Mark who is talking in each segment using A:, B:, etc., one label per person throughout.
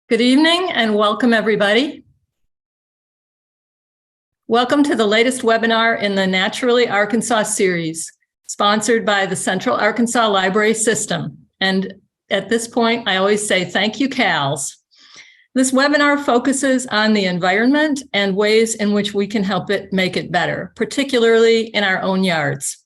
A: Good evening and welcome everybody. Welcome to the latest webinar in the Naturally Arkansas series, sponsored by the Central Arkansas Library System. And at this point, I always say thank you, CALS. This webinar focuses on the environment and ways in which we can help it make it better, particularly in our own yards.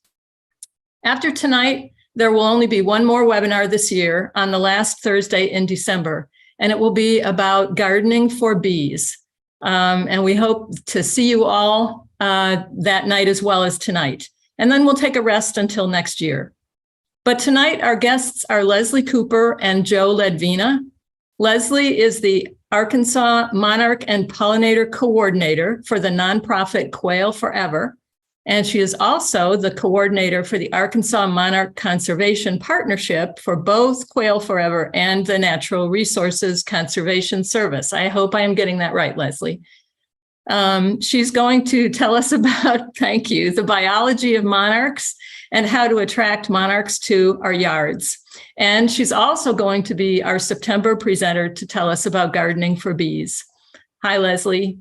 A: After tonight, there will only be one more webinar this year on the last Thursday in December. And it will be about gardening for bees. And we hope to see you all that night as well as tonight. And then we'll take a rest until next year. But tonight, our guests are Leslie Cooper and Joe Ledvina. Leslie is the Arkansas Monarch and Pollinator Coordinator for the nonprofit Quail Forever. And she is also the coordinator for the Arkansas Monarch Conservation Partnership for both Quail Forever and the Natural Resources Conservation Service. I hope I am getting that right, Leslie. She's going to tell us about, thank you, the biology of monarchs and how to attract monarchs to our yards. And she's also going to be our September presenter to tell us about gardening for bees. Hi, Leslie.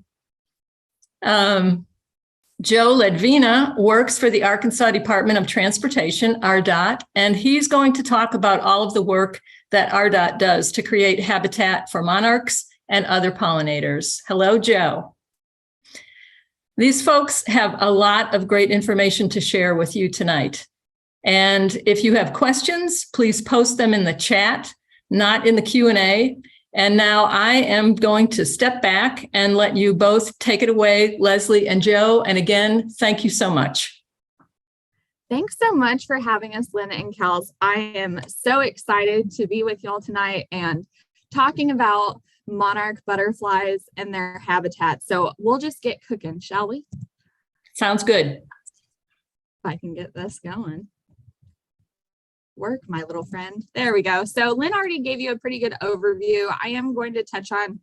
A: Joe Ledvina works for the Arkansas Department of Transportation, Rdot, and he's going to talk about all of the work that Rdot does to create habitat for monarchs and other pollinators. Hello, Joe. These folks have a lot of great information to share with you tonight. And if you have questions, please post them in the chat, not in the Q&A. And now I am going to step back and let you both take it away, Leslie and Joe. And again, thank you so much.
B: Thanks so much for having us, Lynn and Kels. I am so excited to be with y'all tonight and talking about monarch butterflies and their habitat. So we'll just get cooking, shall we?
A: Sounds good.
B: If I can get this going. Work, my little friend. There we go. So Lynn already gave you a pretty good overview. I am going to touch on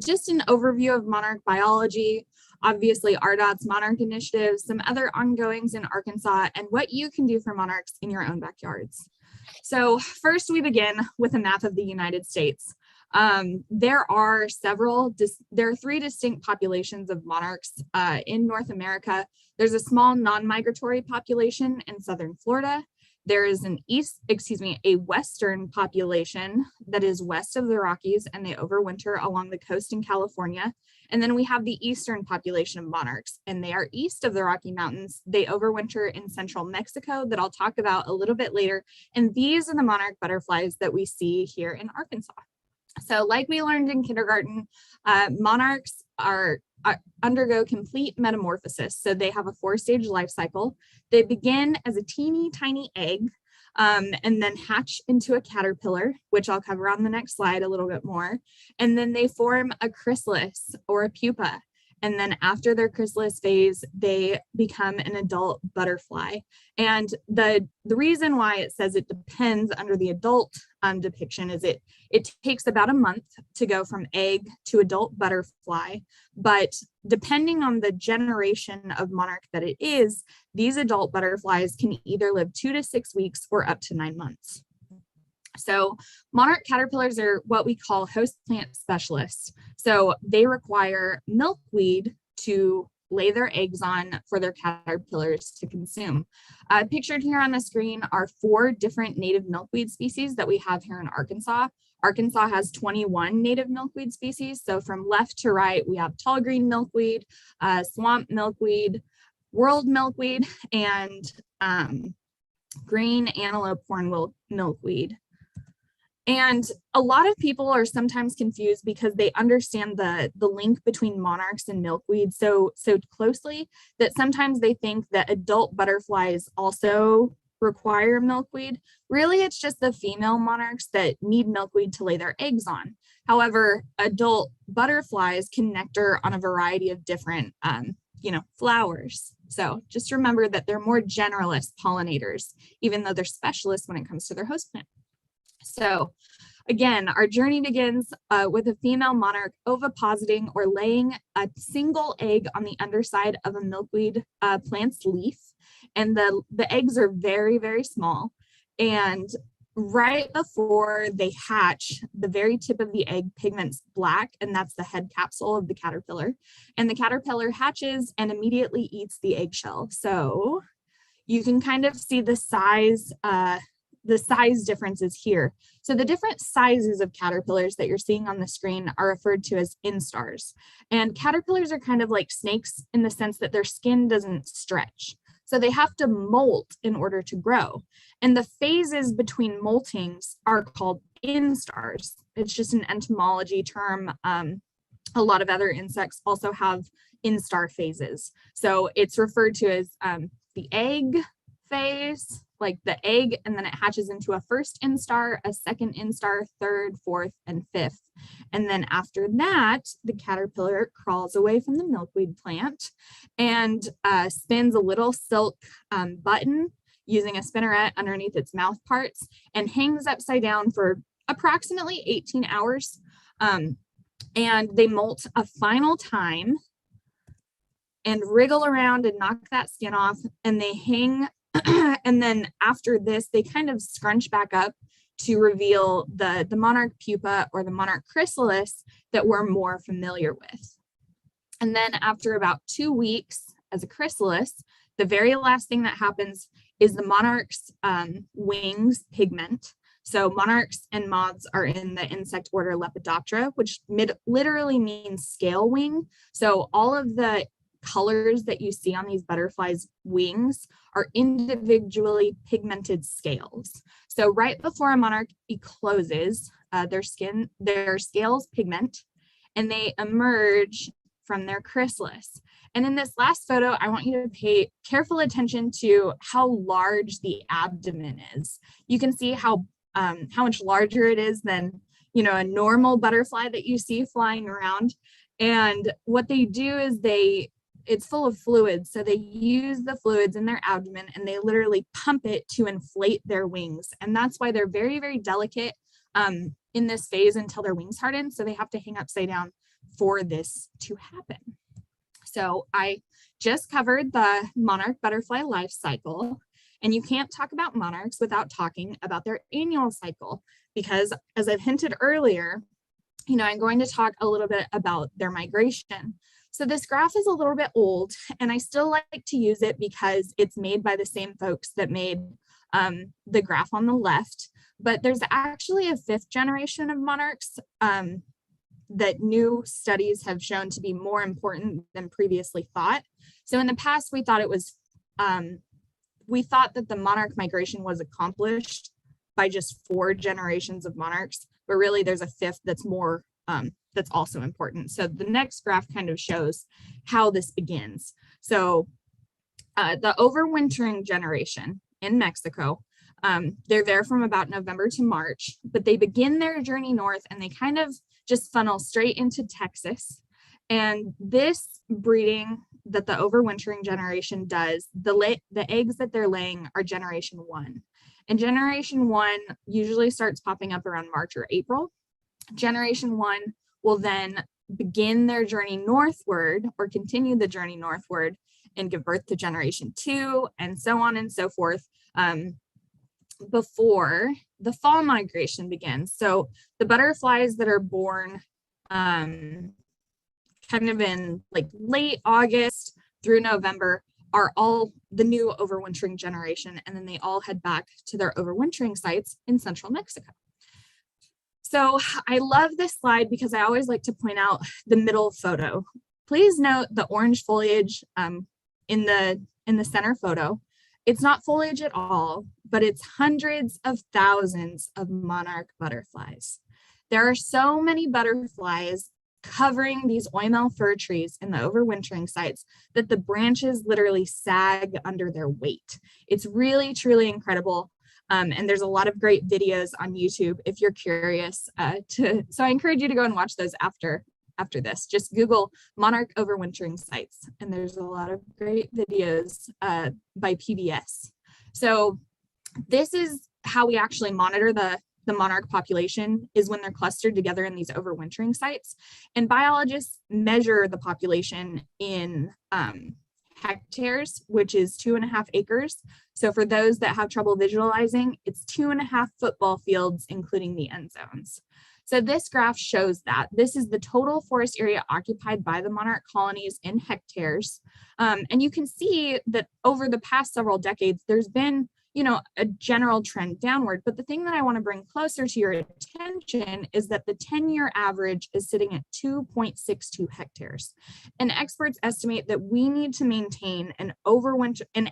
B: just an overview of monarch biology, obviously Rdot's monarch initiatives, some other ongoings in Arkansas, and what you can do for monarchs in your own backyards. So first we begin with a map of the United States. There are three distinct populations of monarchs in North America. There's a small non-migratory population in southern Florida. There is a western population that is west of the Rockies, and they overwinter along the coast in California. And then we have the eastern population of monarchs, and they are east of the Rocky Mountains. They overwinter in central Mexico that I'll talk about a little bit later. And these are the monarch butterflies that we see here in Arkansas. So like we learned in kindergarten, monarchs undergo complete metamorphosis. So they have a 4-stage life cycle. They begin as a teeny tiny egg and then hatch into a caterpillar, which I'll cover on the next slide a little bit more. And then they form a chrysalis or a pupa. And then after their chrysalis phase, they become an adult butterfly. And the reason why it says it depends under the adult depiction is it takes about a month to go from egg to adult butterfly. But depending on the generation of monarch that it is, these adult butterflies can either live 2 to 6 weeks or up to 9 months. So monarch caterpillars are what we call host plant specialists. So they require milkweed to lay their eggs on for their caterpillars to consume. Pictured here on the screen are 4 different native milkweed species that we have here in Arkansas. Arkansas has 21 native milkweed species. So from left to right, we have tall green milkweed, swamp milkweed, world milkweed, and green antelope horn milkweed. And a lot of people are sometimes confused because they understand the link between monarchs and milkweed so closely that sometimes they think that adult butterflies also require milkweed. Really, it's just the female monarchs that need milkweed to lay their eggs on. However, adult butterflies can nectar on a variety of different flowers. So just remember that they're more generalist pollinators, even though they're specialists when it comes to their host plant. So again, our journey begins with a female monarch ovipositing or laying a single egg on the underside of a milkweed plant's leaf. And the eggs are very, very small. And right before they hatch, the very tip of the egg pigment's black, and that's the head capsule of the caterpillar. And the caterpillar hatches and immediately eats the eggshell. So you can kind of see the size differences here. So the different sizes of caterpillars that you're seeing on the screen are referred to as instars. And caterpillars are kind of like snakes in the sense that their skin doesn't stretch. So they have to molt in order to grow. And the phases between moltings are called instars. It's just an entomology term. A lot of other insects also have instar phases. So it's referred to as the egg phase, like the egg, and then it hatches into a first instar, a second instar, third, fourth, and fifth. And then after that, the caterpillar crawls away from the milkweed plant and spins a little silk button using a spinneret underneath its mouth parts and hangs upside down for approximately 18 hours. And they molt a final time and wriggle around and knock that skin off, and they hang. And then after this, they kind of scrunch back up to reveal the monarch pupa or the monarch chrysalis that we're more familiar with. And then after about 2 weeks as a chrysalis, the very last thing that happens is the monarch's wings pigment. So monarchs and moths are in the insect order Lepidoptera, which literally means scale wing. So all of the colors that you see on these butterflies' wings are individually pigmented scales. So right before a monarch ecloses, their scales pigment, and they emerge from their chrysalis. And in this last photo, I want you to pay careful attention to how large the abdomen is. You can see how much larger it is than, you know, a normal butterfly that you see flying around. And what they do is it's full of fluids. So they use the fluids in their abdomen and they literally pump it to inflate their wings. And that's why they're very, very delicate in this phase until their wings harden. So they have to hang upside down for this to happen. So I just covered the monarch butterfly life cycle, and you can't talk about monarchs without talking about their annual cycle, because as I've hinted earlier, you know, I'm going to talk a little bit about their migration. So this graph is a little bit old, and I still like to use it because it's made by the same folks that made the graph on the left, but there's actually a 5th generation of monarchs that new studies have shown to be more important than previously thought. So in the past, we thought that the monarch migration was accomplished by just 4 generations of monarchs, but really there's a 5th that's more that's also important. So the next graph kind of shows how this begins. So the overwintering generation in Mexico, they're there from about November to March, but they begin their journey north and they kind of just funnel straight into Texas. And this breeding that the overwintering generation does, the eggs that they're laying are generation 1. And generation 1 usually starts popping up around March or April. Generation 1 will then begin their journey northward or continue the journey northward and give birth to generation 2 and so on and so forth before the fall migration begins. So the butterflies that are born kind of in like late August through November are all the new overwintering generation, and then they all head back to their overwintering sites in central Mexico. So I love this slide because I always like to point out the middle photo. Please note the orange foliage in the center photo. It's not foliage at all, but it's hundreds of thousands of monarch butterflies. There are so many butterflies covering these oimel fir trees in the overwintering sites that the branches literally sag under their weight. It's really, truly incredible. And there's a lot of great videos on YouTube if you're curious so I encourage you to go and watch those after this. Just Google monarch overwintering sites, and there's a lot of great videos by PBS. So this is how we actually monitor the monarch population, is when they're clustered together in these overwintering sites. And biologists measure the population in hectares, which is 2.5 acres. So for those that have trouble visualizing, it's 2.5 football fields, including the end zones. So this graph shows that this is the total forest area occupied by the monarch colonies in hectares. And you can see that over the past several decades, there's been, you know, a general trend downward. But the thing that I want to bring closer to your attention is that the 10-year average is sitting at 2.62 hectares. And experts estimate that we need to maintain an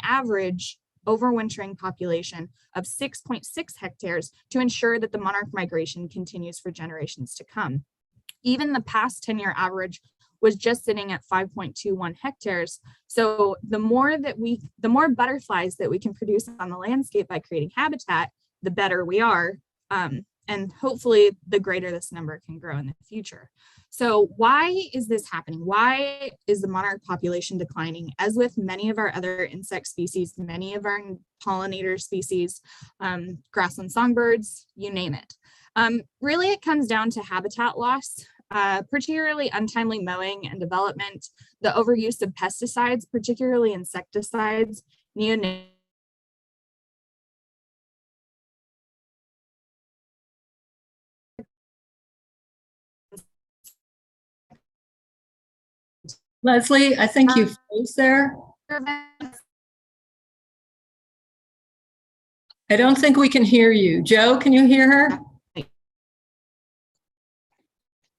B: average overwintering population of 6.6 hectares to ensure that the monarch migration continues for generations to come. Even the past 10-year average was just sitting at 5.21 hectares. So the more butterflies that we can produce on the landscape by creating habitat, the better we are. And hopefully the greater this number can grow in the future. So why is this happening? Why is the monarch population declining? As with many of our other insect species, many of our pollinator species, grassland songbirds, you name it. Really, it comes down to habitat loss, particularly untimely mowing and development, the overuse of pesticides, particularly insecticides, neonicotinoids.
A: Leslie, I think you froze there. I don't think we can hear you. Joe, can you hear her?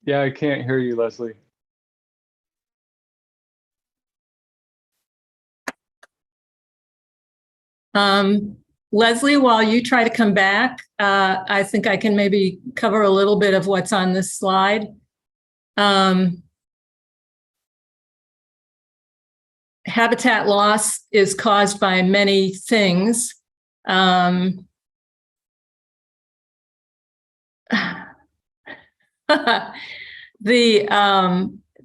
C: Yeah, I can't hear you, Leslie.
A: Leslie, while you try to come back, I think I can maybe cover a little bit of what's on this slide. Habitat loss is caused by many things. The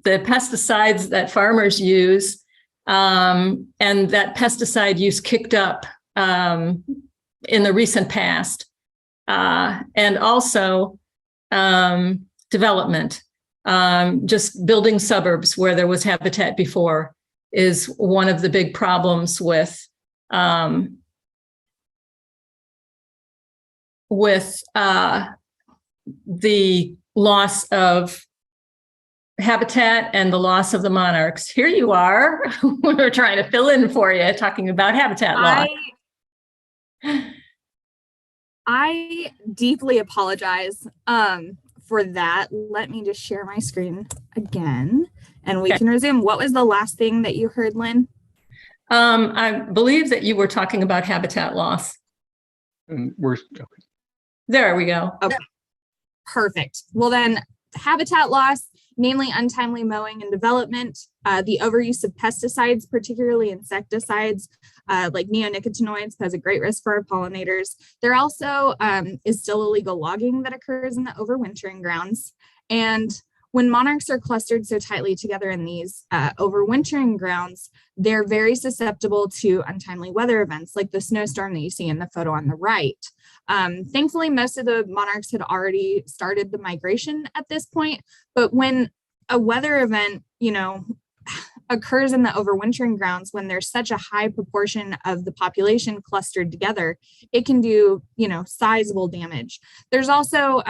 A: pesticides that farmers use, and that pesticide use kicked up in the recent past, and also development, just building suburbs where there was habitat before is one of the big problems with the loss of habitat and the loss of the monarchs. Here you are. We're trying to fill in for you, talking about habitat loss.
B: I deeply apologize for that. Let me just share my screen again and we can resume. What was the last thing that you heard, Lynn?
A: I believe that you were talking about habitat loss. There we go.
B: Okay, perfect. Well then, habitat loss, namely untimely mowing and development, the overuse of pesticides, particularly insecticides, like neonicotinoids, pose a great risk for our pollinators. There also is still illegal logging that occurs in the overwintering grounds. And when monarchs are clustered so tightly together in these overwintering grounds, they're very susceptible to untimely weather events like the snowstorm that you see in the photo on the right. Thankfully, most of the monarchs had already started the migration at this point, but when a weather event, occurs in the overwintering grounds, when there's such a high proportion of the population clustered together, it can do, sizable damage. There's also,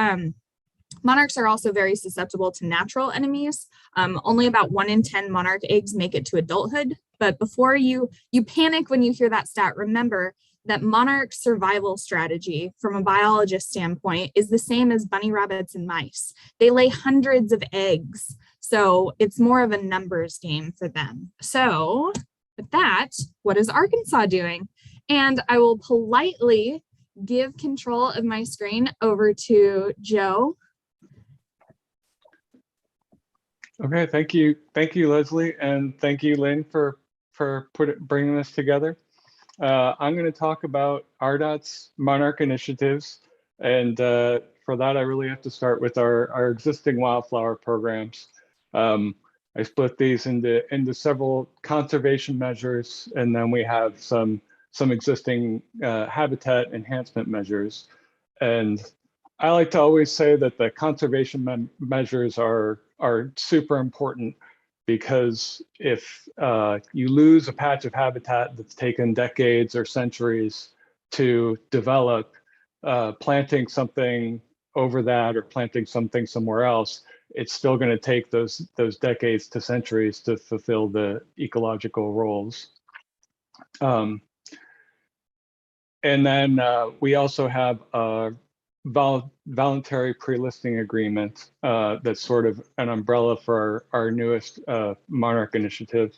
B: monarchs are also very susceptible to natural enemies. Only about 1 in 10 monarch eggs make it to adulthood. But before you panic when you hear that stat, remember that monarch survival strategy from a biologist standpoint is the same as bunny rabbits and mice. They lay hundreds of eggs. So it's more of a numbers game for them. So with that, what is Arkansas doing? And I will politely give control of my screen over to Joe.
C: Okay, thank you, Leslie, and thank you, Lynn, for bringing this together. I'm going to talk about Rdot's Monarch initiatives, and for that, I really have to start with our existing wildflower programs. I split these into several conservation measures, and then we have some existing habitat enhancement measures. And I like to always say that the conservation measures are super important because if you lose a patch of habitat that's taken decades or centuries to develop, planting something over that or planting something somewhere else, it's still going to take those decades to centuries to fulfill the ecological roles. And then we also have a voluntary pre-listing agreement that's sort of an umbrella for our newest Monarch initiative.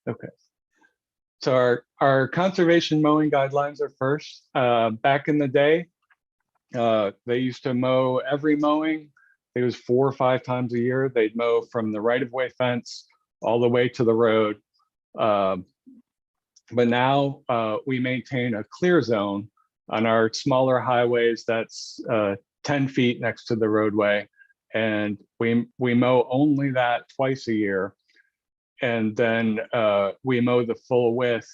C: Okay. So our conservation mowing guidelines are first. Back in the day, they used to mow every mowing. It was 4 or 5 times a year. They'd mow from the right-of-way fence all the way to the road. But now we maintain a clear zone on our smaller highways that's 10 feet next to the roadway. And we mow only that twice a year. And then we mow the full width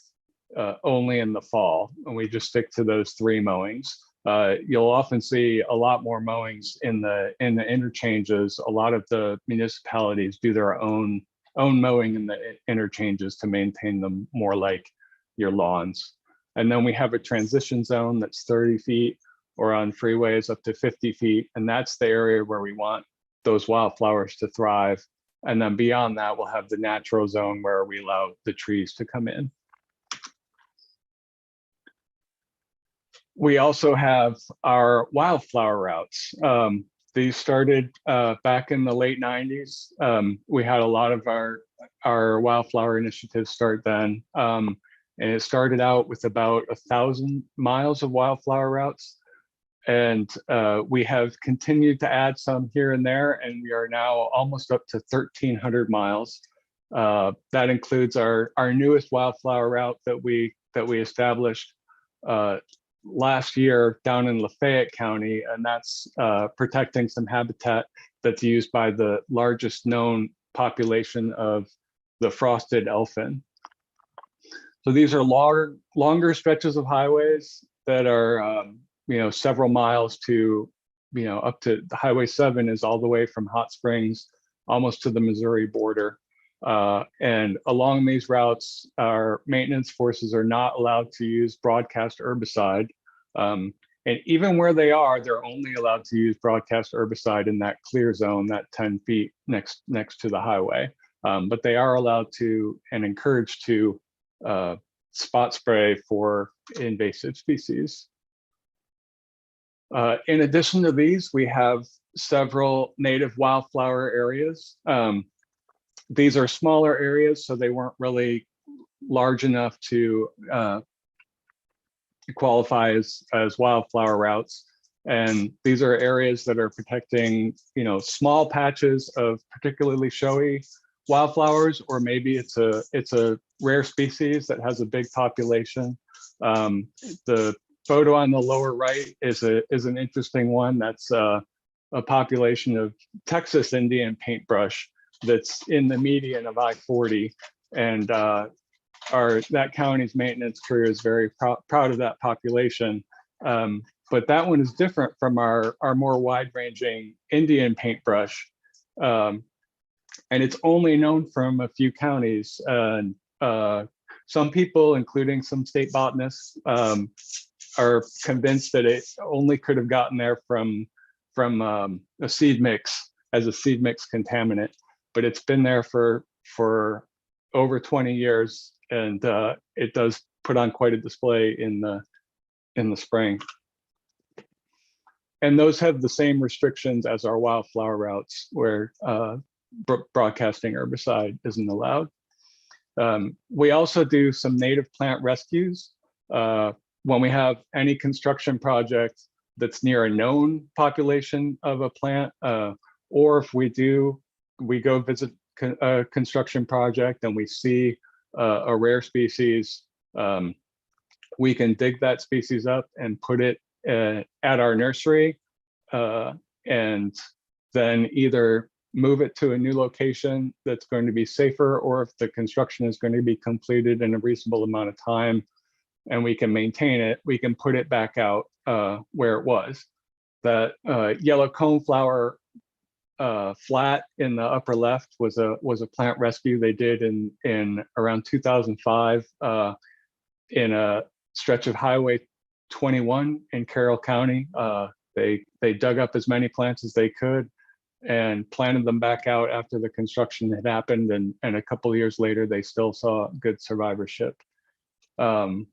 C: only in the fall. And we just stick to those 3 mowings. You'll often see a lot more mowings in the interchanges. A lot of the municipalities do their own mowing in the interchanges to maintain them more like your lawns. And then we have a transition zone that's 30 feet, or on freeways up to 50 feet. And that's the area where we want those wildflowers to thrive. And then beyond that, we'll have the natural zone where we allow the trees to come in. We also have our wildflower routes. These started back in the late 90s. We had a lot of our wildflower initiatives start then. And it started out with about 1,000 miles of wildflower routes. And we have continued to add some here and there, and we are now almost up to 1,300 miles. That includes our newest wildflower route that we established last year down in Lafayette County, and that's protecting some habitat that's used by the largest known population of the frosted elfin. So these are longer stretches of highways that are several miles to, up to the Highway 7 is all the way from Hot Springs almost to the Missouri border. And along these routes, our maintenance forces are not allowed to use broadcast herbicide. And even where they are, they're only allowed to use broadcast herbicide in that clear zone, that 10 feet next to the highway. But they are allowed to and encouraged to spot spray for invasive species. In addition to these, we have several native wildflower areas. These are smaller areas, so they weren't really large enough to qualify as wildflower routes. And these are areas that are protecting, small patches of particularly showy wildflowers, or maybe it's a rare species that has a big population. The photo on the lower right is an interesting one. That's a population of Texas Indian paintbrush that's in the median of I-40, and that county's maintenance crew is very proud of that population. But that one is different from our more wide-ranging Indian paintbrush, and it's only known from a few counties. Some people, including some state botanists, are convinced that it only could have gotten there from a seed mix as a seed mix contaminant, but it's been there for over 20 years, and it does put on quite a display in the spring. And those have the same restrictions as our wildflower routes, where broadcasting herbicide isn't allowed. We also do some native plant rescues. When we have any construction project that's near a known population of a plant, or if we go visit a construction project and we see a rare species, we can dig that species up and put it at our nursery, and then either move it to a new location that's going to be safer, or if the construction is going to be completed in a reasonable amount of time and we can maintain it, we can put it back out where it was. that yellow coneflower flat in the upper left was a plant rescue they did in around 2005 in a stretch of Highway 21 in Carroll County. They dug up as many plants as they could and planted them back out after the construction had happened, and a couple of years later they still saw good survivorship. And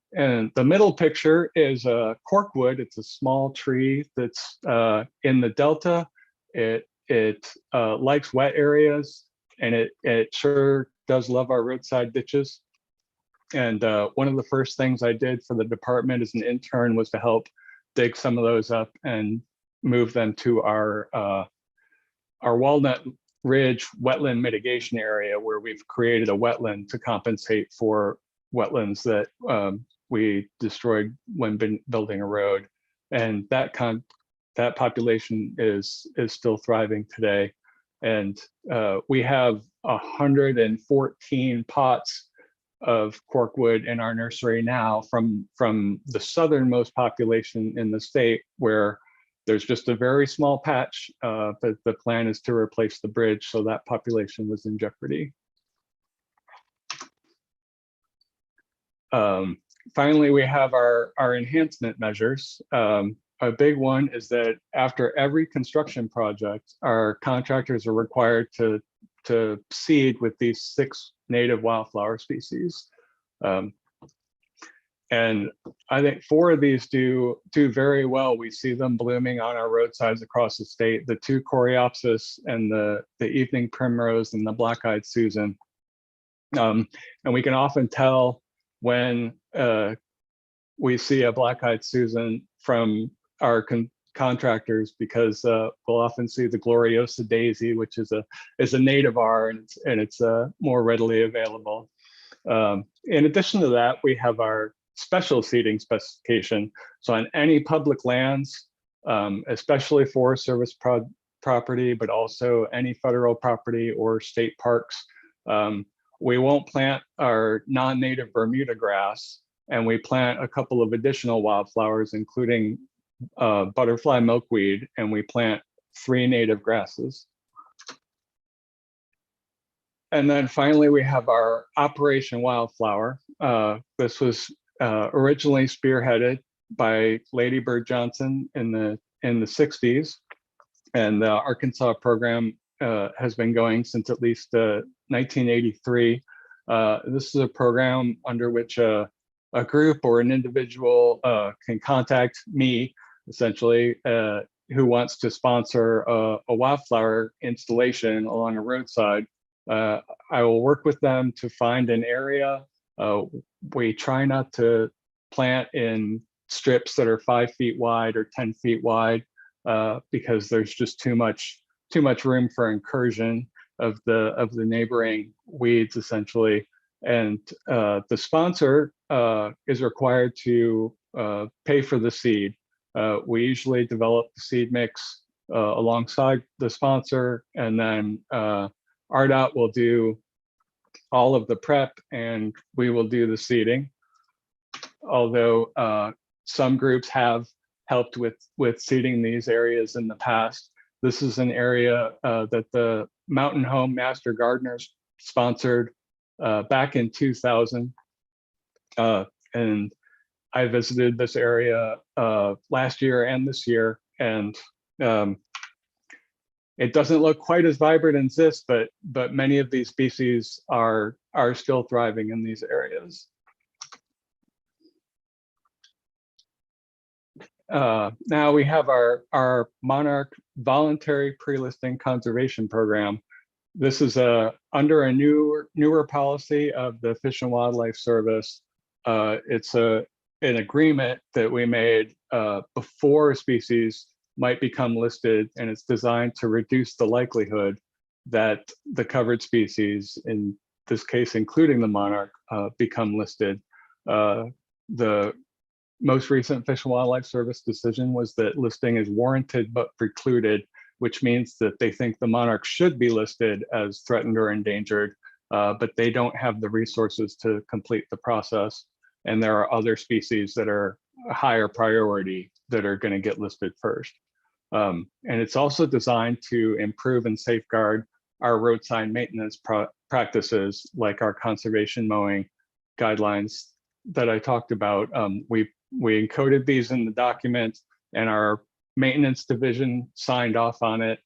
C: the middle picture is a corkwood. It's a small tree that's in the Delta. It likes wet areas, and it sure does love our roadside ditches. And one of the first things I did for the department as an intern was to help dig some of those up and move them to our Walnut Ridge wetland mitigation area, where we've created a wetland to compensate for wetlands that we destroyed when building a road. And that population is still thriving today. And we have 114 pots of corkwood in our nursery now from the southernmost population in the state, where there's just a very small patch, but the plan is to replace the bridge, so that population was in jeopardy. Finally, we have our enhancement measures. A big one is that after every construction project, our contractors are required to seed with these 6 native wildflower species. And I think 4 of these do very well. We see them blooming on our roadsides across the state: the 2 Coreopsis and the evening primrose and the black-eyed Susan. And we can often tell when we see a black-eyed Susan from our contractors, because we'll often see the Gloriosa daisy, which is a native R, and it's more readily available. In addition to that, we have our special seeding specification. So on any public lands, especially Forest Service property, but also any federal property or state parks, we won't plant our non-native Bermuda grass, and we plant a couple of additional wildflowers, including butterfly milkweed, and we plant 3 native grasses. And then finally, we have our Operation Wildflower. This was originally spearheaded by Lady Bird Johnson in the 60s, and the Arkansas program has been going since at least 1983. This is a program under which a group or an individual can contact me, essentially, who wants to sponsor a wildflower installation along a roadside. I will work with them to find an area. We try not to plant in strips that are 5 feet wide or 10 feet wide, because there's just too much room for incursion of the neighboring weeds, essentially. And the sponsor is required to pay for the seed. We usually develop the seed mix alongside the sponsor, and then Rdot will do all of the prep, and we will do the seeding. Although some groups have helped with seeding these areas in the past. This is an area that the Mountain Home Master Gardeners sponsored back in 2000. And I visited this area last year and this year, and it doesn't look quite as vibrant as this, but many of these species are still thriving in these areas. Now we have our Monarch Voluntary Pre-listing Conservation Program. This is under a newer policy of the Fish and Wildlife Service. It's an agreement that we made before a species might become listed, and it's designed to reduce the likelihood that the covered species, in this case including the monarch, become listed. The most recent Fish and Wildlife Service decision was that listing is warranted but precluded, which means that they think the monarch should be listed as threatened or endangered, but they don't have the resources to complete the process. And there are other species that are a higher priority that are going to get listed first. And it's also designed to improve and safeguard our roadside maintenance practices, like our conservation mowing guidelines that I talked about. We encoded these in the document, and our maintenance division signed off on it.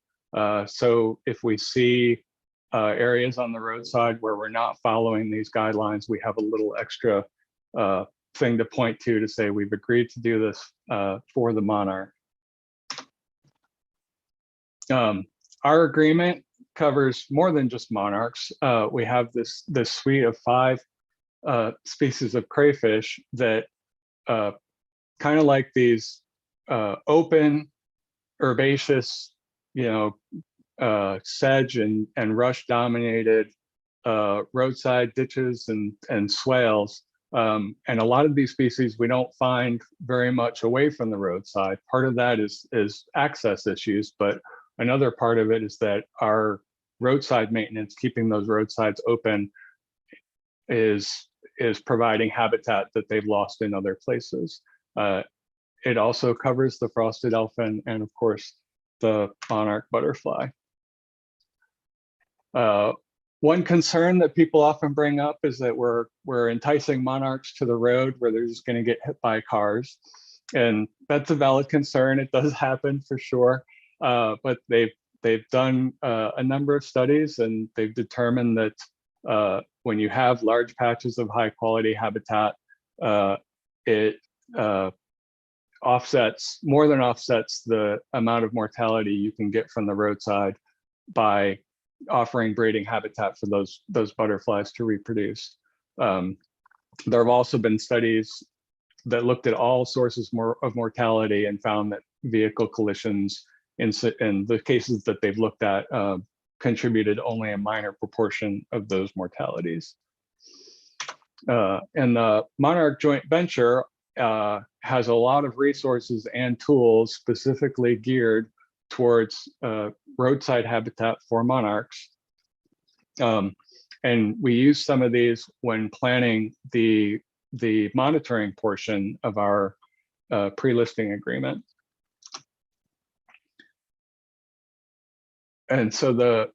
C: So if we see areas on the roadside where we're not following these guidelines, we have a little extra thing to point to say we've agreed to do this for the Monarch. Our agreement covers more than just monarchs. We have this suite of 5 species of crayfish that kind of like these open, herbaceous, sedge and rush dominated roadside ditches and swales. And a lot of these species we don't find very much away from the roadside. Part of that is access issues, but another part of it is that our roadside maintenance, keeping those roadsides open, is providing habitat that they've lost in other places. It also covers the frosted elfin and, of course, the monarch butterfly. One concern that people often bring up is that we're enticing monarchs to the road where they're just going to get hit by cars, and that's a valid concern. It does happen for sure, but they've done a number of studies, and they've determined that when you have large patches of high quality habitat, it more than offsets the amount of mortality you can get from the roadside by offering breeding habitat for those butterflies to reproduce. There have also been studies that looked at all sources of mortality and found that vehicle collisions in the cases that they've looked at contributed only a minor proportion of those mortalities. And the Monarch joint venture has a lot of resources and tools specifically geared towards roadside habitat for monarchs. And we use some of these when planning the monitoring portion of our pre-listing agreement. And so the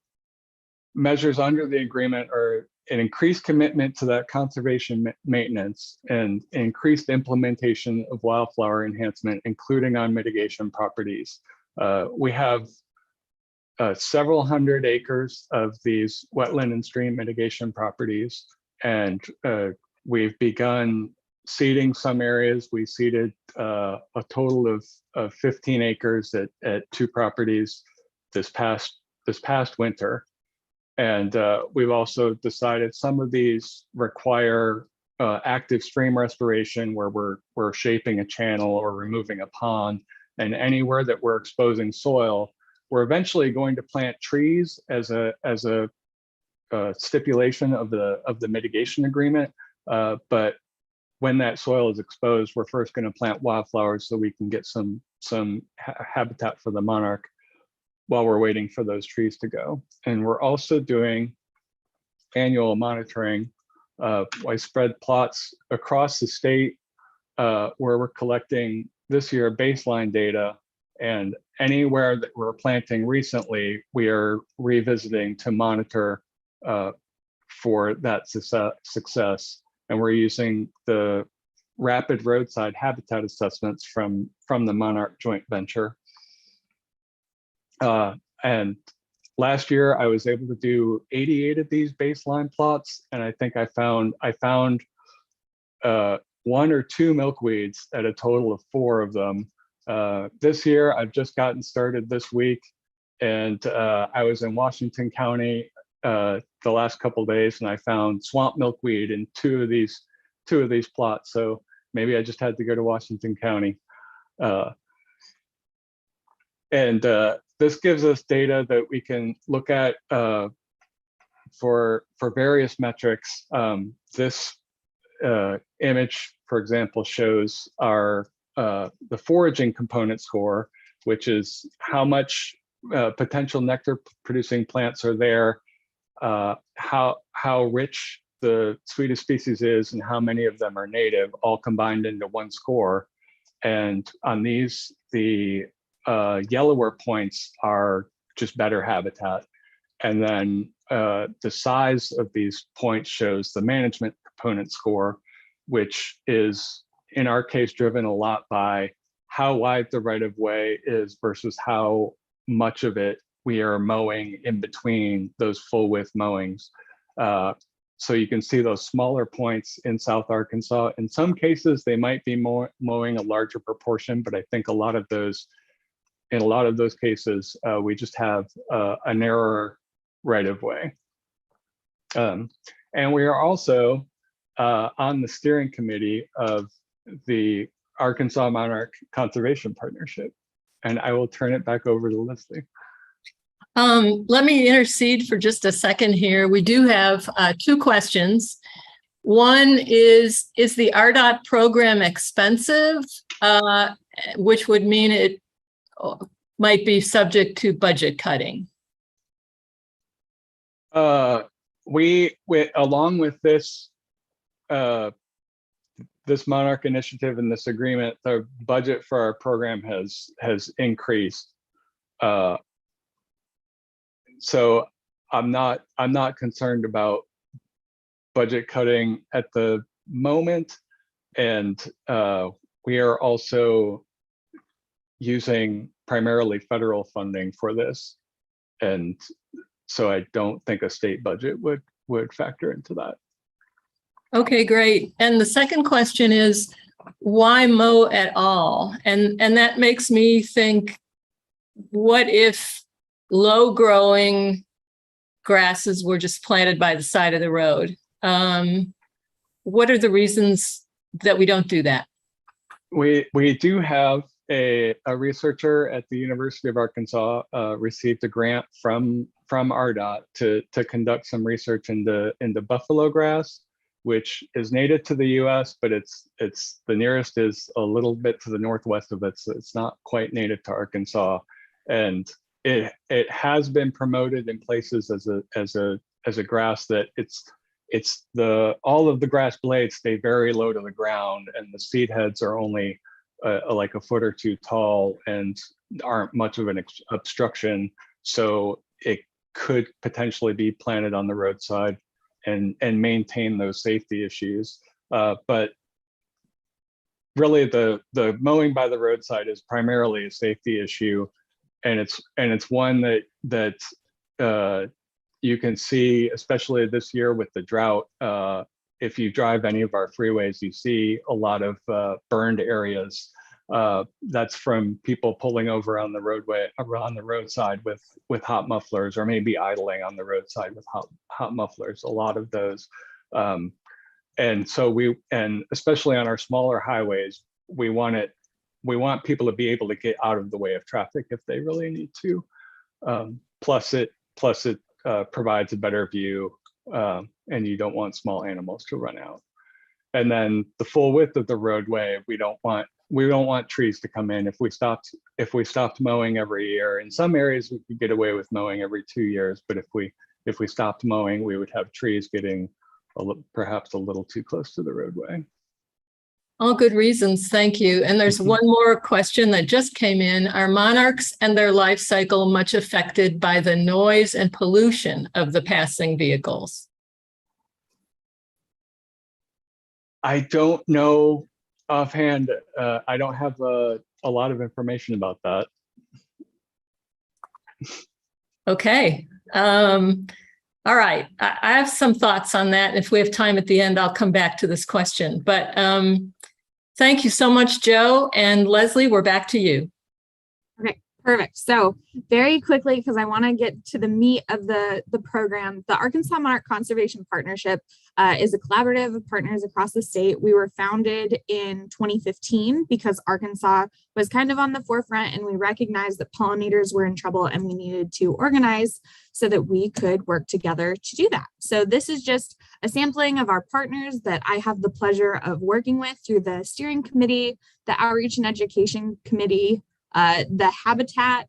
C: measures under the agreement are an increased commitment to that conservation maintenance and increased implementation of wildflower enhancement, including on mitigation properties. We have several hundred acres of these wetland and stream mitigation properties, and we've begun seeding some areas. We seeded a total of 15 acres at 2 properties this past winter. And we've also decided some of these require active stream restoration, where we're shaping a channel or removing a pond. And anywhere that we're exposing soil, we're eventually going to plant trees as a stipulation of the mitigation agreement. But when that soil is exposed, we're first going to plant wildflowers so we can get some habitat for the monarch while we're waiting for those trees to go. And we're also doing annual monitoring, widespread plots across the state, where we're collecting this year baseline data, and anywhere that we're planting recently, we are revisiting to monitor for that success. And we're using the rapid roadside habitat assessments from the Monarch joint venture. And last year I was able to do 88 of these baseline plots, and I think I found 1 or 2 milkweeds at a total of 4 of them. This year I've just gotten started this week, and I was in Washington County the last couple of days, and I found swamp milkweed in 2 of these plots. So maybe I just had to go to Washington County. And this gives us data that we can look at for various metrics. This image, for example, shows the foraging component score, which is how much potential nectar producing plants are there, how rich the sweetest species is, and how many of them are native, all combined into one score. And on these, the yellower points are just better habitat. And then the size of these points shows the management component score, which is in our case driven a lot by how wide the right-of-way is versus how much of it we are mowing in between those full width mowings. So you can see those smaller points in South Arkansas. In some cases, they might be mowing a larger proportion, but I think in a lot of those cases, we just have a narrower right-of-way. And we are also on the steering committee of the Arkansas Monarch Conservation Partnership. And I will turn it back over to Leslie.
A: Let me intercede for just a second here. We do have two questions. One is the Rdot program expensive, which would mean it might be subject to budget cutting?
C: We along with this this Monarch initiative and this agreement, the budget for our program has increased. So I'm not concerned about budget cutting at the moment, and we are also using primarily federal funding for this, and so I don't think a state budget would factor into that.
A: Okay, great. And the second question is, why mow at all? And that makes me think, what if low growing grasses were just planted by the side of the road? What are the reasons that we don't do that?
C: We do have a researcher at the University of Arkansas received a grant from Rdot to conduct some research into buffalo grass, which is native to the U.S., but it's the nearest is a little bit to the northwest of it, so it's not quite native to Arkansas. And it has been promoted in places as a grass that all of the grass blades stay very low to the ground, and the seed heads are only like a foot or two tall and aren't much of an obstruction. So it could potentially be planted on the roadside and maintain those safety issues. But really the mowing by the roadside is primarily a safety issue. And it's one that you can see, especially this year with the drought. If you drive any of our freeways, you see a lot of burned areas. That's from people pulling over on the roadside with hot mufflers, or maybe idling on the roadside with hot mufflers. A lot of those, and so especially on our smaller highways, we want people to be able to get out of the way of traffic if they really need to. Plus it provides a better view, and you don't want small animals to run out. And then the full width of the roadway, we don't want trees to come in. If we stopped mowing every year, in some areas we could get away with mowing every 2 years, but if we stopped mowing, we would have trees getting perhaps a little too close to the roadway.
A: All good reasons, thank you. And there's one more question that just came in. Are monarchs and their life cycle much affected by the noise and pollution of the passing vehicles?
C: I don't know offhand. I don't have a lot of information about that. Okay.
A: All right. I have some thoughts on that. If we have time at the end, I'll come back to this question. But thank you so much, Joe. And Leslie, we're back to you.
B: Okay, perfect. So very quickly, because I want to get to the meat of the program, the Arkansas Monarch Conservation Partnership is a collaborative of partners across the state. We were founded in 2015 because Arkansas was kind of on the forefront, and we recognized that pollinators were in trouble and we needed to organize so that we could work together to do that. So this is just a sampling of our partners that I have the pleasure of working with through the steering committee, the outreach and education committee, the habitat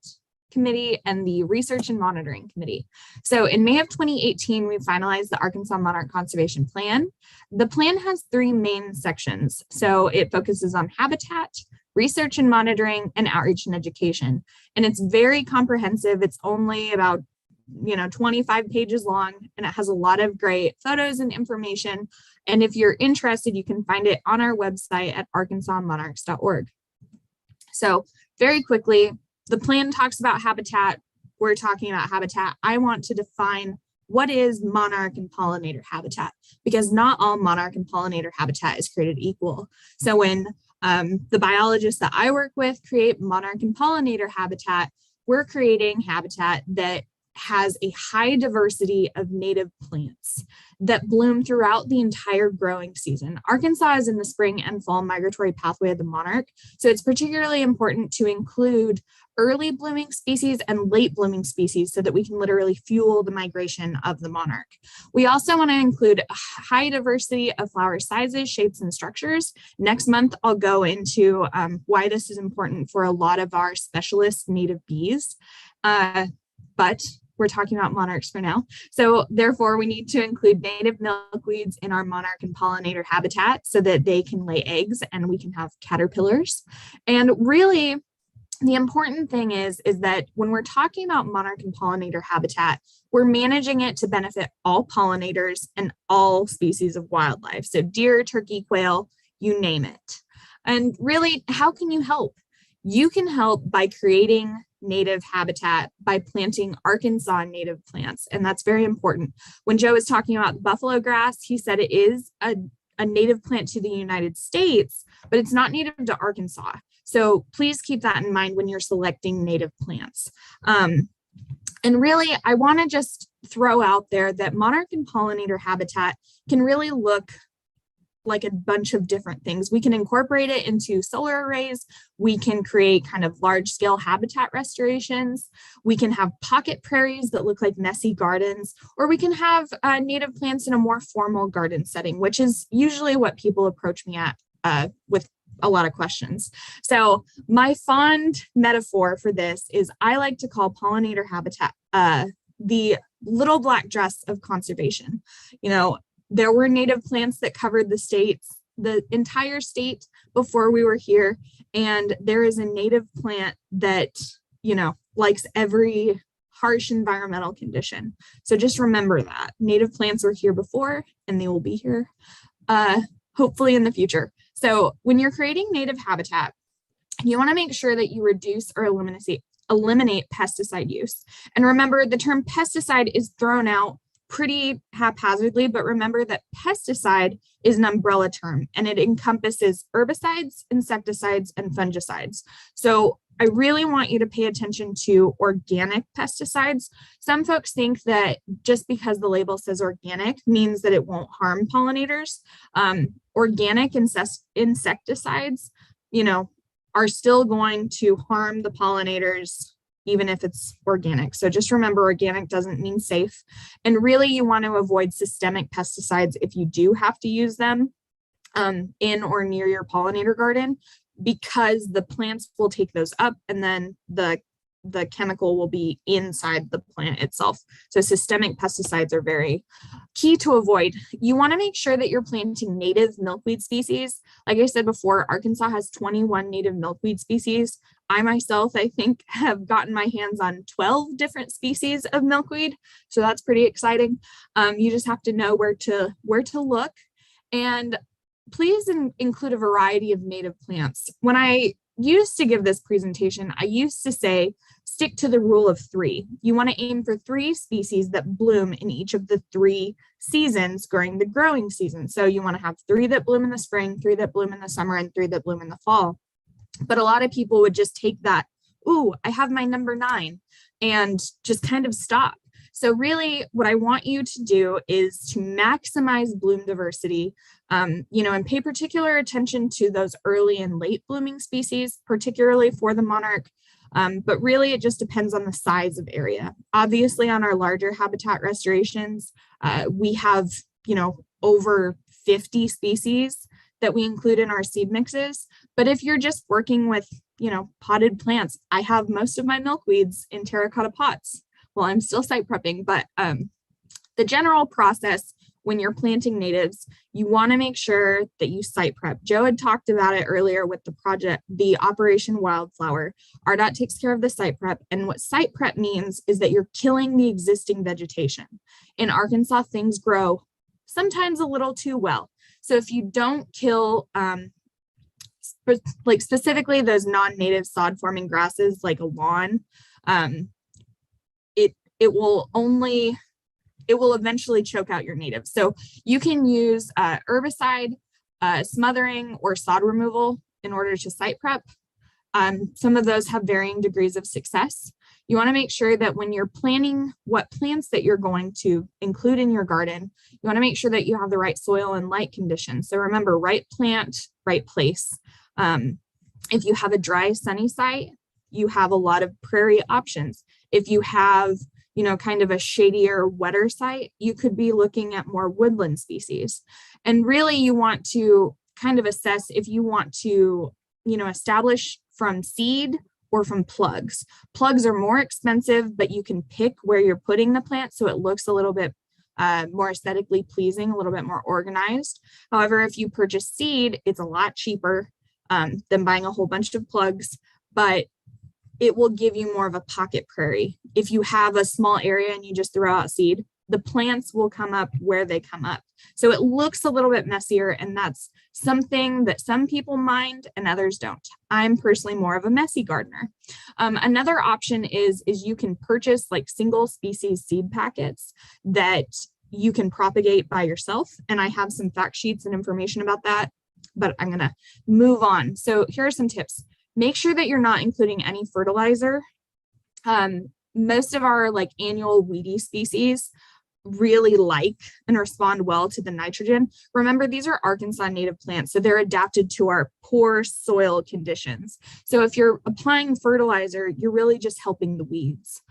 B: committee, and the research and monitoring committee. So in May of 2018, we finalized the Arkansas Monarch Conservation Plan. The plan has 3 main sections. So it focuses on habitat, research and monitoring, and outreach and education. And it's very comprehensive. It's only about 25 pages long, and it has a lot of great photos and information. And if you're interested, you can find it on our website at arkansasmonarchs.org. So very quickly, the plan talks about habitat. We're talking about habitat. I want to define what is monarch and pollinator habitat, because not all monarch and pollinator habitat is created equal. So when the biologists that I work with create monarch and pollinator habitat, we're creating habitat that has a high diversity of native plants that bloom throughout the entire growing season. Arkansas is in the spring and fall migratory pathway of the monarch, so it's particularly important to include early blooming species and late blooming species so that we can literally fuel the migration of the monarch. We also want to include a high diversity of flower sizes, shapes, and structures. Next month, I'll go into why this is important for a lot of our specialist native bees. But we're talking about monarchs for now. So therefore, we need to include native milkweeds in our monarch and pollinator habitat so that they can lay eggs and we can have caterpillars. And really, the important thing is that when we're talking about monarch and pollinator habitat, we're managing it to benefit all pollinators and all species of wildlife. So deer, turkey, quail, you name it. And really, how can you help? You can help by creating native habitat by planting Arkansas native plants. And that's very important. When Joe was talking about the buffalo grass, he said it is a native plant to the United States, but it's not native to Arkansas. So please keep that in mind when you're selecting native plants. And really, I want to just throw out there that monarch and pollinator habitat can really look like a bunch of different things. We can incorporate it into solar arrays. We can create kind of large scale habitat restorations. We can have pocket prairies that look like messy gardens, or we can have native plants in a more formal garden setting, which is usually what people approach me at with a lot of questions. So my fond metaphor for this is I like to call pollinator habitat the little black dress of conservation. There were native plants that covered the entire state before we were here. And there is a native plant that, likes every harsh environmental condition. So just remember that native plants were here before and they will be here, hopefully in the future. So when you're creating native habitat, you want to make sure that you reduce or eliminate pesticide use. And remember, the term pesticide is thrown out pretty haphazardly, but remember that pesticide is an umbrella term and it encompasses herbicides, insecticides, and fungicides. So I really want you to pay attention to organic pesticides. Some folks think that just because the label says organic means that it won't harm pollinators. Organic insecticides, are still going to harm the pollinators even if it's organic. So just remember, organic doesn't mean safe. And really, you want to avoid systemic pesticides if you do have to use them in or near your pollinator garden, because the plants will take those up and then the chemical will be inside the plant itself. So systemic pesticides are very key to avoid. You want to make sure that you're planting native milkweed species. Like I said before, Arkansas has 21 native milkweed species. I myself, I think, have gotten my hands on 12 different species of milkweed. So that's pretty exciting. You just have to know where to look. And please include a variety of native plants. When I used to give this presentation, I used to say, stick to the rule of 3. You want to aim for 3 species that bloom in each of the 3 seasons during the growing season. So you want to have 3 that bloom in the spring, 3 that bloom in the summer, and 3 that bloom in the fall. But a lot of people would just take that, ooh, I have my number 9, and just kind of stop. So really what I want you to do is to maximize bloom diversity, and pay particular attention to those early and late blooming species, particularly for the monarch. But really it just depends on the size of area. Obviously on our larger habitat restorations, we have, over 50 species that we include in our seed mixes. But if you're just working with, potted plants, I have most of my milkweeds in terracotta pots. Well, I'm still site prepping, but the general process when you're planting natives, you want to make sure that you site prep. Joe had talked about it earlier with the project, the Operation Wildflower. Rdot takes care of the site prep. And what site prep means is that you're killing the existing vegetation. In Arkansas, things grow sometimes a little too well. So if you don't kill, like specifically those non-native sod-forming grasses like a lawn, it will eventually choke out your natives. So you can use herbicide, smothering, or sod removal in order to site prep. Some of those have varying degrees of success. You want to make sure that when you're planning what plants that you're going to include in your garden, you want to make sure that you have the right soil and light conditions. So remember, right plant, right place. If you have a dry, sunny site, you have a lot of prairie options. If you have, kind of a shadier, wetter site, you could be looking at more woodland species. And really you want to kind of assess if you want to, establish from seed or from plugs. Plugs are more expensive, but you can pick where you're putting the plant so it looks a little bit more aesthetically pleasing, a little bit more organized. However, if you purchase seed, it's a lot cheaper than buying a whole bunch of plugs, but it will give you more of a pocket prairie. If you have a small area and you just throw out seed, the plants will come up where they come up. So it looks a little bit messier, and that's something that some people mind and others don't. I'm personally more of a messy gardener. Another option is you can purchase like single species seed packets that you can propagate by yourself. And I have some fact sheets and information about that, but I'm gonna move on. So here are some tips. Make sure that you're not including any fertilizer. Most of our like annual weedy species really like and respond well to the nitrogen. Remember, these are Arkansas native plants, so they're adapted to our poor soil conditions. So if you're applying fertilizer, you're really just helping the weeds.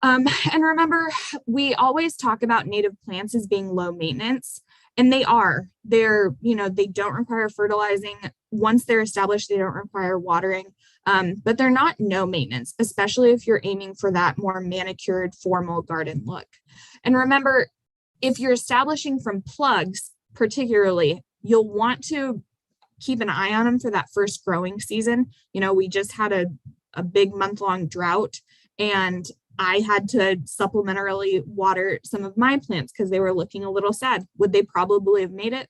B: And remember, we always talk about native plants as being low maintenance, and they are. They're, they don't require fertilizing. Once they're established, they don't require watering, but they're not no maintenance, especially if you're aiming for that more manicured, formal garden look. And remember, if you're establishing from plugs, particularly, you'll want to keep an eye on them for that first growing season. We just had a big month-long drought, and I had to supplementarily water some of my plants because they were looking a little sad. Would they probably have made it?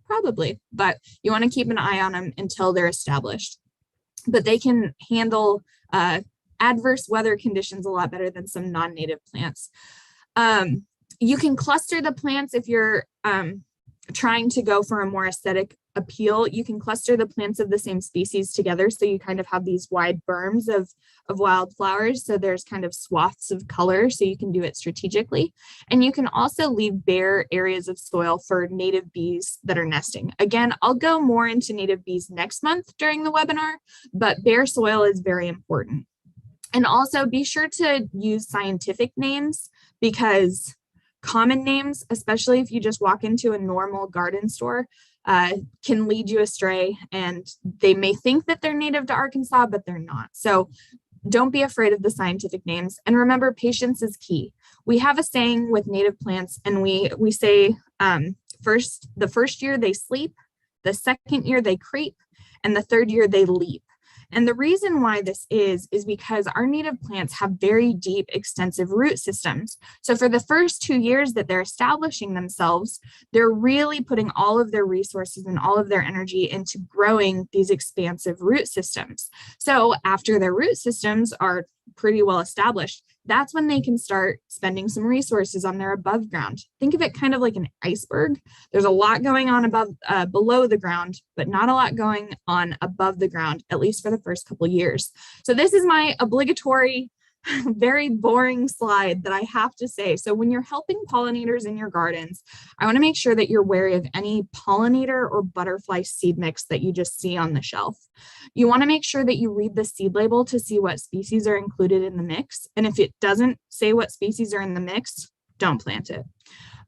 B: Probably, but you want to keep an eye on them until they're established. But they can handle adverse weather conditions a lot better than some non-native plants. You can cluster the plants if you're trying to go for a more aesthetic appeal. You can cluster the plants of the same species together, so you kind of have these wide berms of wildflowers, so there's kind of swaths of color, so you can do it strategically. And you can also leave bare areas of soil for native bees that are nesting. Again, I'll go more into native bees next month during the webinar, but bare soil is very important. And also be sure to use scientific names, because common names, especially if you just walk into a normal garden store, can lead you astray, and they may think that they're native to Arkansas, but they're not. So don't be afraid of the scientific names. And remember, patience is key. We have a saying with native plants, and we say the first year they sleep, the second year they creep, and the third year they leap. And the reason why this is because our native plants have very deep, extensive root systems. So for the first 2 years that they're establishing themselves, they're really putting all of their resources and all of their energy into growing these expansive root systems. So after their root systems are pretty well established, that's when they can start spending some resources on their above ground. Think of it kind of like an iceberg. There's a lot going on below the ground, but not a lot going on above the ground, at least for the first couple of years. So this is my obligatory, very boring slide that I have to say. So when you're helping pollinators in your gardens, I want to make sure that you're wary of any pollinator or butterfly seed mix that you just see on the shelf. You want to make sure that you read the seed label to see what species are included in the mix. And if it doesn't say what species are in the mix, don't plant it.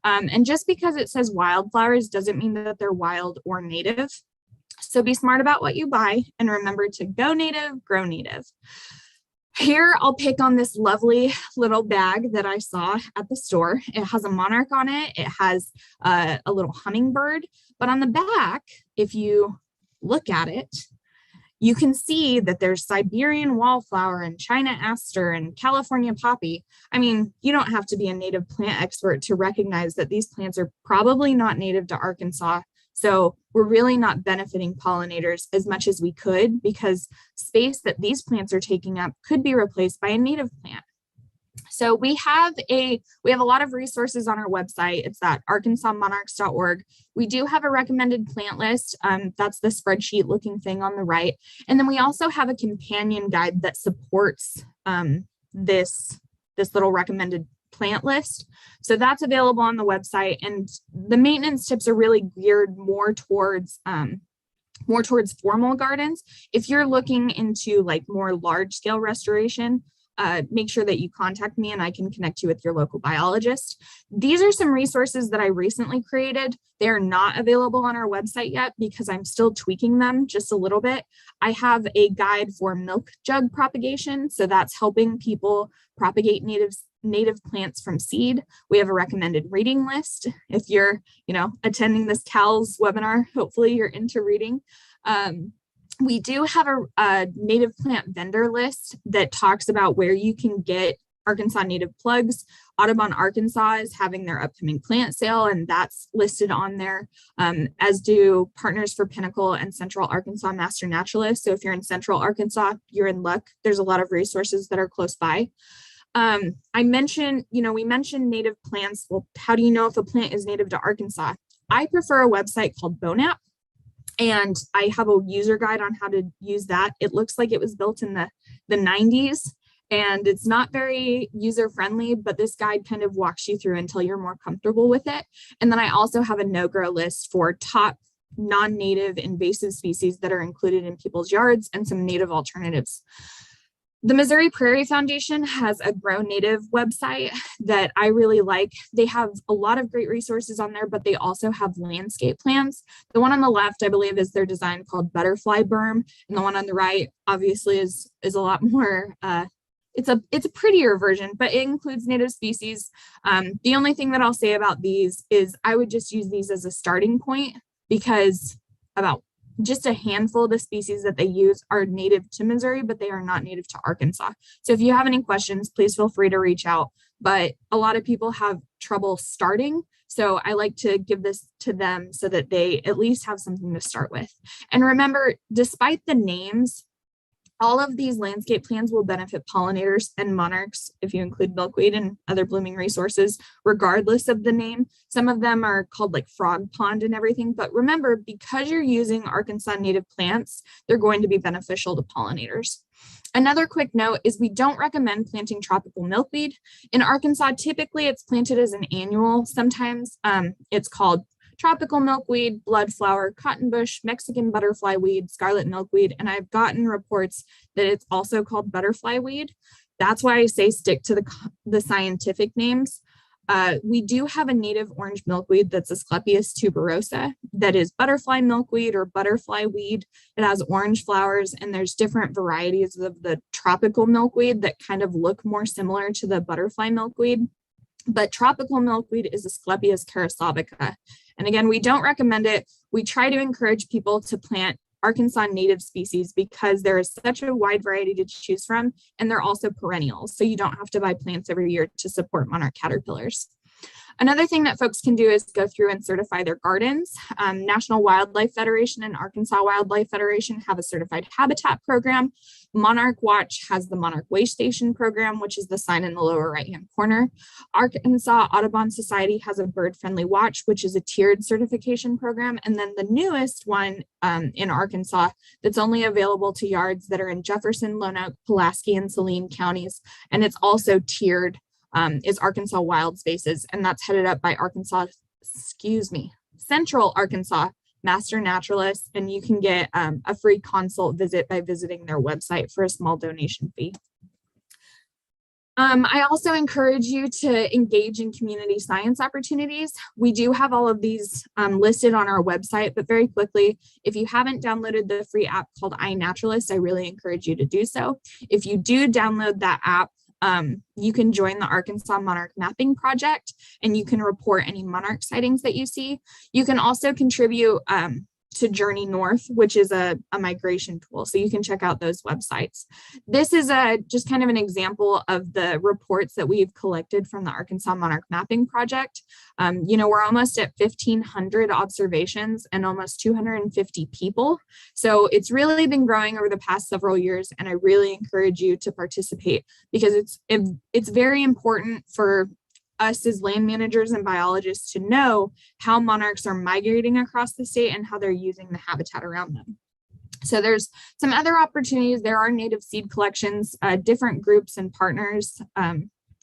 B: And just because it says wildflowers doesn't mean that they're wild or native. So be smart about what you buy, and remember to go native, grow native. Here, I'll pick on this lovely little bag that I saw at the store. It has a monarch on it. It has a little hummingbird, but on the back, if you look at it, you can see that there's Siberian wildflower and China aster and California poppy. I mean, you don't have to be a native plant expert to recognize that these plants are probably not native to Arkansas. So we're really not benefiting pollinators as much as we could, because space that these plants are taking up could be replaced by a native plant. So we have a lot of resources on our website. It's at arkansasmonarchs.org. We do have a recommended plant list. That's the spreadsheet looking thing on the right. And then we also have a companion guide that supports this little recommended plant list. So that's available on the website. And the maintenance tips are really geared more towards formal gardens. If you're looking into like more large scale restoration, make sure that you contact me and I can connect you with your local biologist. These are some resources that I recently created. They're not available on our website yet because I'm still tweaking them just a little bit. I have a guide for milk jug propagation. So that's helping people propagate native plants from seed. We have a recommended reading list. If you're, attending this CALS webinar, hopefully you're into reading. We do have a native plant vendor list that talks about where you can get Arkansas native plugs. Audubon Arkansas is having their upcoming plant sale, and that's listed on there, as do Partners for Pinnacle and Central Arkansas Master Naturalists. So if you're in Central Arkansas, you're in luck. There's a lot of resources that are close by. We mentioned native plants. Well, how do you know if a plant is native to Arkansas? I prefer a website called Bonap. And I have a user guide on how to use that. It looks like it was built in the 90s, and it's not very user friendly, but this guide kind of walks you through until you're more comfortable with it. And then I also have a no-grow list for top non-native invasive species that are included in people's yards and some native alternatives. The Missouri Prairie Foundation has a Grow Native website that I really like. They have a lot of great resources on there, but they also have landscape plans. The one on the left, I believe, is their design called Butterfly Berm, and the one on the right, obviously, is a lot more. It's a prettier version, but it includes native species. The only thing that I'll say about these is I would just use these as a starting point, because about just a handful of the species that they use are native to Missouri, but they are not native to Arkansas. So if you have any questions, please feel free to reach out. But a lot of people have trouble starting. So I like to give this to them so that they at least have something to start with. And remember, despite the names, all of these landscape plans will benefit pollinators and monarchs, if you include milkweed and other blooming resources, regardless of the name. Some of them are called like Frog Pond and everything. But remember, because you're using Arkansas native plants, they're going to be beneficial to pollinators. Another quick note is we don't recommend planting tropical milkweed. In Arkansas, typically it's planted as an annual. Sometimes it's called tropical milkweed, bloodflower, cottonbush, Mexican butterfly weed, scarlet milkweed, and I've gotten reports that it's also called butterfly weed. That's why I say stick to the scientific names. We do have a native orange milkweed that's Asclepias tuberosa that is butterfly milkweed or butterfly weed. It has orange flowers, and there's different varieties of the tropical milkweed that kind of look more similar to the butterfly milkweed. But tropical milkweed is Asclepias carasabica. And again, we don't recommend it. We try to encourage people to plant Arkansas native species because there is such a wide variety to choose from, and they're also perennials. So you don't have to buy plants every year to support monarch caterpillars. Another thing that folks can do is go through and certify their gardens. National Wildlife Federation and Arkansas Wildlife Federation have a certified habitat program. Monarch Watch has the Monarch Way Station program, which is the sign in the lower right-hand corner. Arkansas Audubon Society has a Bird Friendly Watch, which is a tiered certification program. And then the newest one in Arkansas that's only available to yards that are in Jefferson, Lone Oak, Pulaski, and Saline counties. And it's also tiered is Arkansas Wild Spaces, and that's headed up by Central Arkansas Master Naturalists, and you can get a free consult visit by visiting their website for a small donation fee. I also encourage you to engage in community science opportunities. We do have all of these listed on our website, but very quickly, if you haven't downloaded the free app called iNaturalist, I really encourage you to do so. If you do download that app, you can join the Arkansas Monarch Mapping Project, and you can report any monarch sightings that you see. You can also contribute to Journey North, which is a migration tool. So you can check out those websites. This is just kind of an example of the reports that we've collected from the Arkansas Monarch Mapping Project. We're almost at 1,500 observations and almost 250 people. So it's really been growing over the past several years, and I really encourage you to participate because it's very important for us as land managers and biologists to know how monarchs are migrating across the state and how they're using the habitat around them. So there's some other opportunities. There are native seed collections, different groups and partners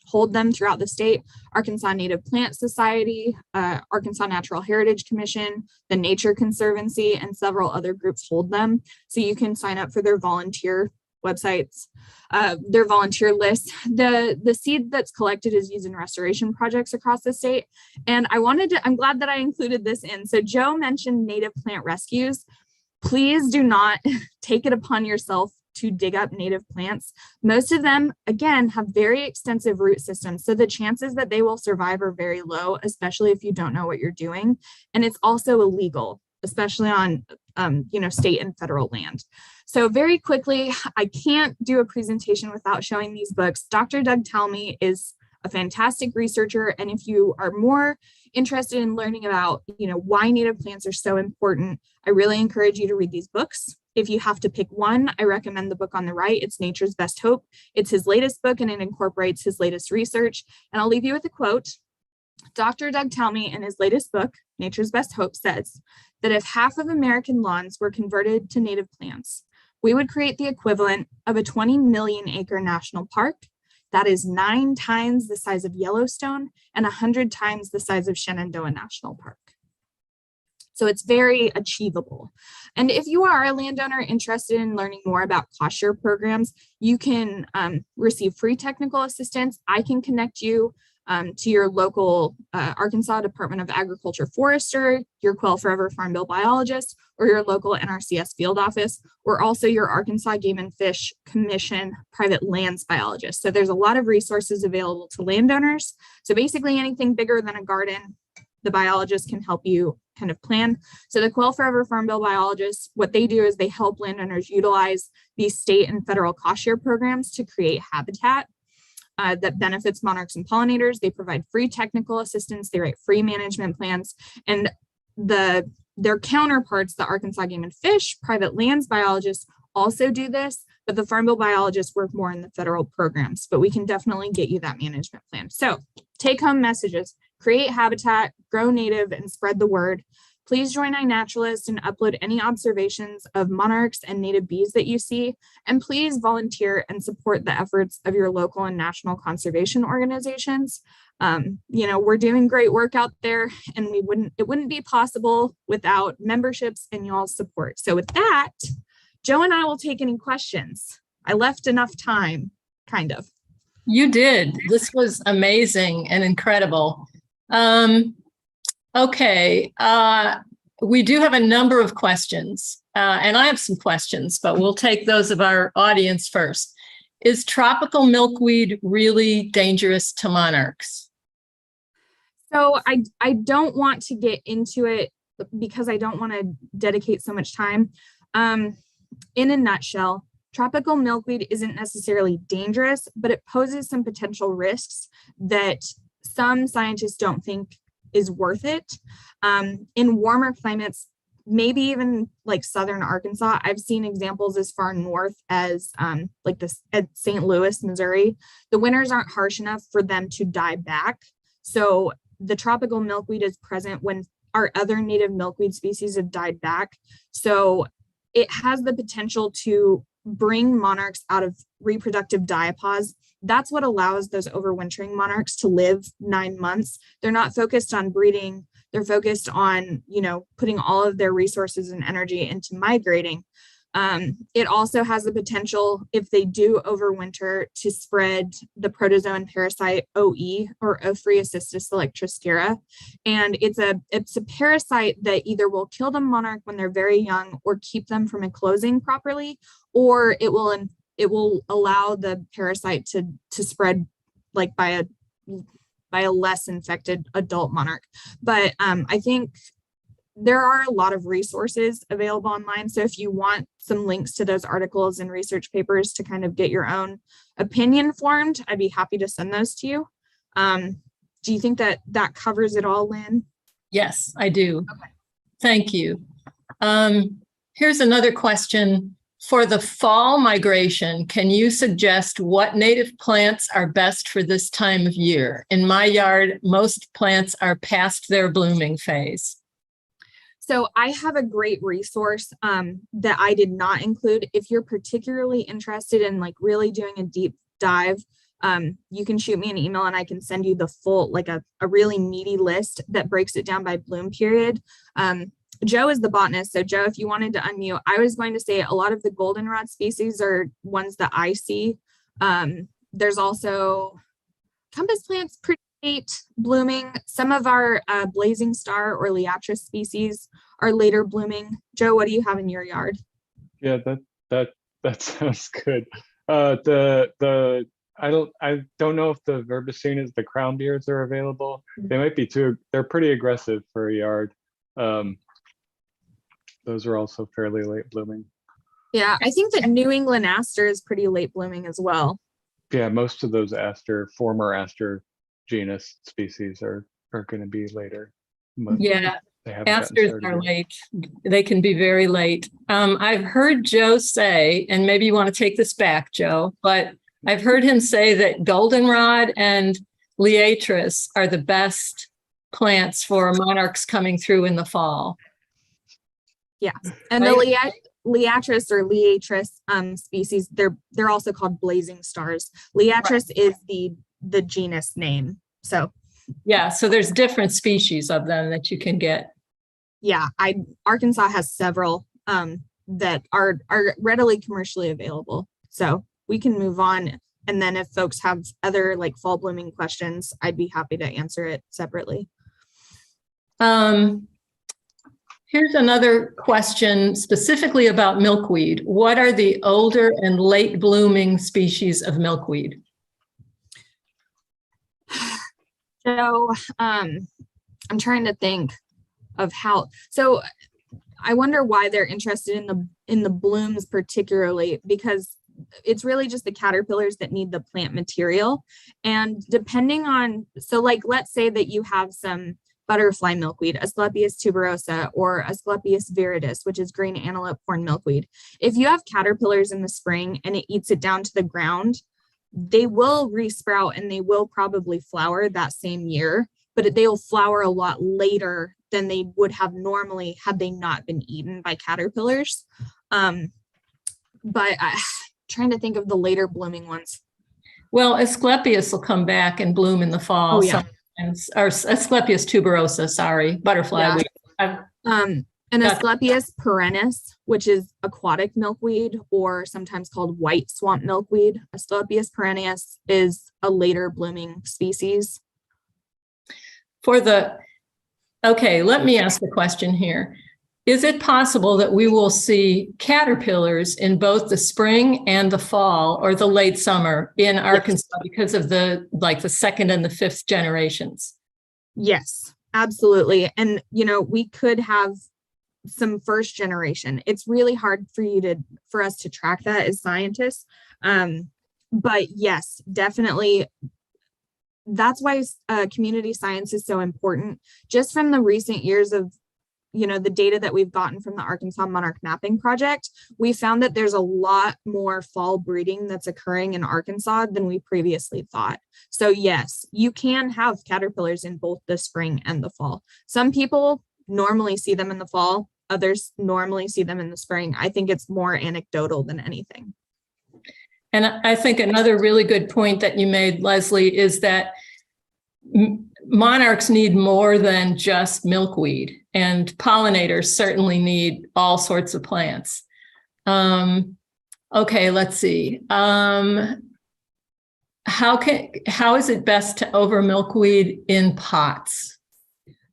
B: hold them throughout the state. Arkansas Native Plant Society, Arkansas Natural Heritage Commission, the Nature Conservancy, and several other groups hold them. So you can sign up for their volunteer websites, their volunteer lists. The seed that's collected is used in restoration projects across the state. And I'm glad that I included this in. So Joe mentioned native plant rescues. Please do not take it upon yourself to dig up native plants. Most of them, again, have very extensive root systems. So the chances that they will survive are very low, especially if you don't know what you're doing. And it's also illegal, especially on state and federal land. So very quickly, I can't do a presentation without showing these books. Dr. Doug Talmy is a fantastic researcher. And if you are more interested in learning about, why native plants are so important, I really encourage you to read these books. If you have to pick one, I recommend the book on the right. It's Nature's Best Hope. It's his latest book, and it incorporates his latest research. And I'll leave you with a quote. Dr. Doug Talmy, in his latest book, Nature's Best Hope, says that if half of American lawns were converted to native plants, we would create the equivalent of a 20 million acre national park. That is 9 times the size of Yellowstone and 100 times the size of Shenandoah National Park. So it's very achievable. And if you are a landowner interested in learning more about cost share programs, you can receive free technical assistance. I can connect you to your local Arkansas Department of Agriculture forester, your Quail Forever Farm Bill biologist, or your local NRCS field office, or also your Arkansas Game and Fish Commission private lands biologist. So there's a lot of resources available to landowners. So basically anything bigger than a garden, the biologist can help you kind of plan. So the Quail Forever Farm Bill biologists, what they do is they help landowners utilize these state and federal cost share programs to create habitat that benefits monarchs and pollinators. They provide free technical assistance. They write free management plans. And their counterparts, the Arkansas Game and Fish private lands biologists, also do this, but the Farm Bill biologists work more in the federal programs, but we can definitely get you that management plan. So take home messages: create habitat, grow native, and spread the word. Please join iNaturalist and upload any observations of monarchs and native bees that you see. And please volunteer and support the efforts of your local and national conservation organizations. We're doing great work out there, and it wouldn't be possible without memberships and y'all's support. So with that, Joe and I will take any questions. I left enough time, kind of.
A: You did. This was amazing and incredible. Okay, we do have a number of questions, and I have some questions, but we'll take those of our audience first. Is tropical milkweed really dangerous to monarchs?
B: So I don't want to get into it because I don't want to dedicate so much time. In a nutshell, tropical milkweed isn't necessarily dangerous, but it poses some potential risks that some scientists don't think is worth it. In warmer climates, maybe even like southern Arkansas, I've seen examples as far north as at St. Louis, Missouri. The winters aren't harsh enough for them to die back. So the tropical milkweed is present when our other native milkweed species have died back. So it has the potential to bring monarchs out of reproductive diapause. That's what allows those overwintering monarchs to live 9 months. They're not focused on breeding. They're focused on, putting all of their resources and energy into migrating. It also has the potential, if they do overwinter, to spread the protozoan parasite OE, or Ophryacistis electrospira. And it's a parasite that either will kill the monarch when they're very young or keep them from enclosing properly, or it will allow the parasite to spread like by a less infected adult monarch. But I think there are a lot of resources available online. So if you want some links to those articles and research papers to kind of get your own opinion formed, I'd be happy to send those to you. Do you think that covers it all, Lynn?
A: Yes, I do.
B: Okay.
A: Thank you. Here's another question. For the fall migration, can you suggest what native plants are best for this time of year? In my yard, most plants are past their blooming phase.
B: So I have a great resource that I did not include. If you're particularly interested in like really doing a deep dive, you can shoot me an email and I can send you the full, like a really meaty list that breaks it down by bloom period. Joe is the botanist. So Joe, if you wanted to unmute, I was going to say a lot of the goldenrod species are ones that I see. There's also compass plants, pretty late blooming. Some of our blazing star or Liatris species are later blooming. Joe, what do you have in your yard?
C: Yeah, that sounds good. I don't know if the verbecunas, the crown beards, are available. They might be too. They're pretty aggressive for a yard. Those are also fairly late blooming.
B: Yeah, I think that New England aster is pretty late blooming as well.
C: Yeah, most of those former aster genus species are going to be later.
A: Yeah, asters are late. They can be very late. I've heard Joe say, and maybe you want to take this back, Joe, but I've heard him say that goldenrod and Liatris are the best plants for monarchs coming through in the fall.
B: Yeah, and the Liatris or Liatris species, they're also called blazing stars. Liatris is the genus name. So
A: yeah, so there's different species of them that you can get.
B: Yeah, Arkansas has several that are readily commercially available. So we can move on. And then if folks have other like fall blooming questions, I'd be happy to answer it separately.
A: Here's another question specifically about milkweed. What are the older and late blooming species of milkweed?
B: So I'm trying to think of how. So I wonder why they're interested in the blooms particularly, because it's really just the caterpillars that need the plant material. And depending on, so like, let's say that you have some butterfly milkweed, Asclepias tuberosa, or Asclepias viridis, which is green antelope horn milkweed. If you have caterpillars in the spring and it eats it down to the ground, they will resprout and they will probably flower that same year, but they'll flower a lot later than they would have normally had they not been eaten by caterpillars. But I'm trying to think of the later blooming ones.
A: Well, Asclepias will come back and bloom in the fall.
B: Oh, yeah.
A: Or Asclepias tuberosa, sorry, butterfly.
B: Yeah. And Asclepias perennis, which is aquatic milkweed, or sometimes called white swamp milkweed. Asclepias perennis is a later blooming species.
A: Okay, let me ask the question here. Is it possible that we will see caterpillars in both the spring and the fall or the late summer in Arkansas because of the second and the fifth generations? Yes,
B: absolutely. And, we could have some first generation. It's really hard for us to track that as scientists. But yes, definitely. That's why community science is so important. Just from the recent years of the data that we've gotten from the Arkansas Monarch Mapping Project, we found that there's a lot more fall breeding that's occurring in Arkansas than we previously thought. So yes, you can have caterpillars in both the spring and the fall. Some people normally see them in the fall, others normally see them in the spring. I think it's more anecdotal than anything.
A: And I think another really good point that you made, Leslie, is that monarchs need more than just milkweed, and pollinators certainly need all sorts of plants. Okay, let's see. How is it best to over milkweed in pots?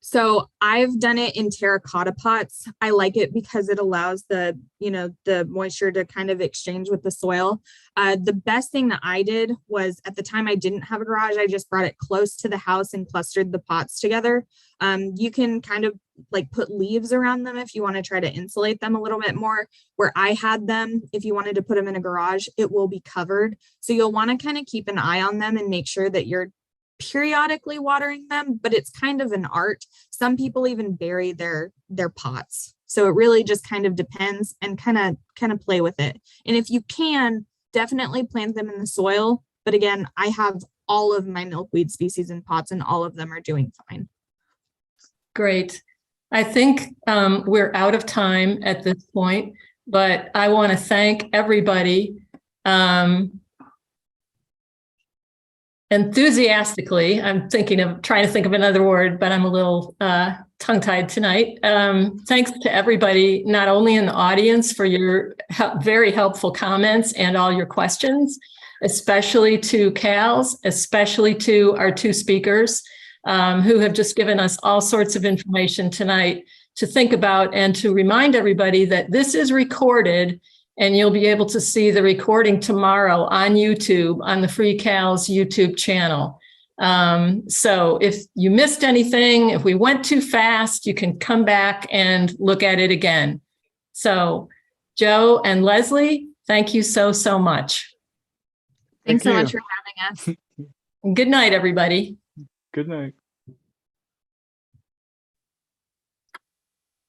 B: So I've done it in terracotta pots. I like it because it allows the moisture to kind of exchange with the soil. The best thing that I did was, at the time I didn't have a garage, I just brought it close to the house and clustered the pots together. You can kind of like put leaves around them if you want to try to insulate them a little bit more. Where I had them, if you wanted to put them in a garage, it will be covered. So you'll want to kind of keep an eye on them and make sure that you're periodically watering them, but it's kind of an art. Some people even bury their pots. So it really just kind of depends, and kind of play with it. And if you can, definitely plant them in the soil. But again, I have all of my milkweed species in pots and all of them are doing fine.
A: Great. I think we're out of time at this point, but I want to thank everybody enthusiastically. I'm trying to think of another word, but I'm a little tongue-tied tonight. Thanks to everybody, not only in the audience for your very helpful comments and all your questions, especially to Cal's, especially to our two speakers who have just given us all sorts of information tonight to think about, and to remind everybody that this is recorded. And you'll be able to see the recording tomorrow on YouTube, on the Free Cal's YouTube channel. So if you missed anything, if we went too fast, you can come back and look at it again. So Joe and Leslie, thank you so, so much.
B: Thanks so much for having us.
A: Good night, everybody.
C: Good night.